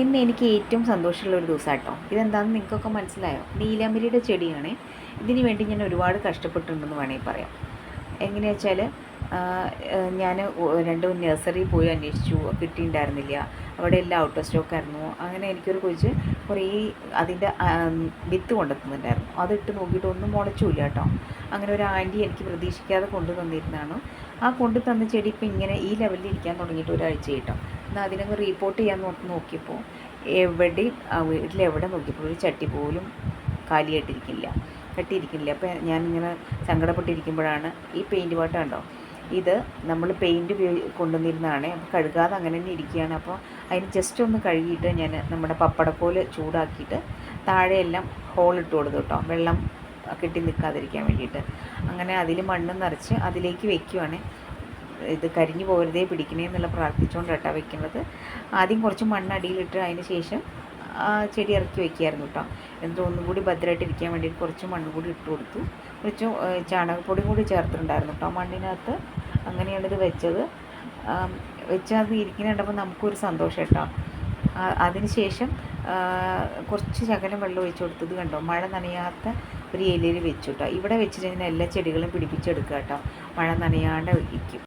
ഇന്ന് എനിക്ക് ഏറ്റവും സന്തോഷമുള്ള ഒരു ദിവസം കേട്ടോ. ഇതെന്താണെന്ന് നിങ്ങൾക്കൊക്കെ മനസ്സിലായോ? നീലാംബരിയുടെ ചെടിയാണ്. ഇതിന് വേണ്ടി ഞാൻ ഒരുപാട് കഷ്ടപ്പെട്ടിട്ടുണ്ടെന്ന് വേണമെങ്കിൽ പറയാം. എങ്ങനെയാ വെച്ചാൽ ഞാൻ രണ്ട് നഴ്സറിയിൽ പോയി അന്വേഷിച്ചു, കിട്ടിയിട്ടുണ്ടായിരുന്നില്ല. അവിടെ എല്ലാം ഔട്ട് ഓഫ് സ്റ്റോക്ക് ആയിരുന്നു. അങ്ങനെ എനിക്കൊരു കൊച്ച് കുറേ അതിൻ്റെ വിത്ത് കൊണ്ടെത്തുന്നുണ്ടായിരുന്നു. അതിട്ട് നോക്കിയിട്ട് ഒന്നും മുളച്ചില്ല കേട്ടോ. അങ്ങനെ ഒരു ആൻറ്റി എനിക്ക് പ്രതീക്ഷിക്കാതെ കൊണ്ടു തന്നിരുന്നതാണ്. ആ കൊണ്ടു തന്ന ചെടി ഇപ്പം ഇങ്ങനെ ഈ ലെവലിൽ ഇരിക്കാൻ തുടങ്ങിയിട്ട് ഒരാഴ്ച കേട്ടോ. എന്നാൽ അതിനങ്ങ് റിപ്പോർട്ട് ചെയ്യാൻ നോക്കിയപ്പോൾ എവിടെയും വീട്ടിലെവിടെ നോക്കിയപ്പോൾ ഒരു ചട്ടി പോലും കാലിയായിട്ടിരിക്കില്ല, കെട്ടിയിരിക്കില്ല. അപ്പോൾ ഞാനിങ്ങനെ സങ്കടപ്പെട്ടിരിക്കുമ്പോഴാണ് ഈ പെയിൻറ്റ് പാട്ട് കണ്ടോ. ഇത് നമ്മൾ പെയിൻറ്റ് കൊണ്ടുവന്നിരുന്നതാണ്. അപ്പോൾ കഴുകാതെ അങ്ങനെ തന്നെ ഇരിക്കുകയാണ്. അപ്പോൾ അതിന് ജസ്റ്റ് ഒന്ന് കഴുകിയിട്ട് ഞാൻ നമ്മുടെ പപ്പടക്കോല് ചൂടാക്കിയിട്ട് താഴെയെല്ലാം ഹോളിട്ട് കൊടുത്തു കേട്ടോ, വെള്ളം കെട്ടി നിൽക്കാതിരിക്കാൻ വേണ്ടിയിട്ട്. അങ്ങനെ അതിൽ മണ്ണ് നിറച്ച് അതിലേക്ക് വെക്കുവാണ്. ഇത് കരിഞ്ഞു പോരുതേ പിടിക്കണേ എന്നുള്ള പ്രാർത്ഥിച്ചുകൊണ്ട് കേട്ടോ വെക്കുന്നത്. ആദ്യം കുറച്ച് മണ്ണ് അടിയിലിട്ട് അതിന് ശേഷം ചെടി ഇറക്കി വയ്ക്കുമായിരുന്നു കേട്ടോ. എന്നിട്ട് ഒന്നും കൂടി ഭദ്രമായിട്ടിരിക്കാൻ വേണ്ടിയിട്ട് കുറച്ച് മണ്ണ് കൂടി ഇട്ട് കൊടുത്തു. കുറച്ച് ചാണകപ്പൊടിയും കൂടി ചേർത്തിട്ടുണ്ടായിരുന്നു കേട്ടോ മണ്ണിനകത്ത്. അങ്ങനെയാണ് ഇത് വെച്ചത്. വെച്ചത് ഇരിക്കുന്ന കണ്ടപ്പോൾ നമുക്കൊരു സന്തോഷം കേട്ടോ. അതിന് ശേഷം കുറച്ച് ശകലം വെള്ളം ഒഴിച്ച് കൊടുത്തത് കണ്ടോ, മഴ നനയാത്ത ഒരു ഏരിയയിൽ വെച്ചു കേട്ടോ. ഇവിടെ വെച്ച് കഴിഞ്ഞാൽ എല്ലാ ചെടികളും പിടിപ്പിച്ചെടുക്കുക കേട്ടോ, മഴ നനയാണ്ട് ഇരിക്കും.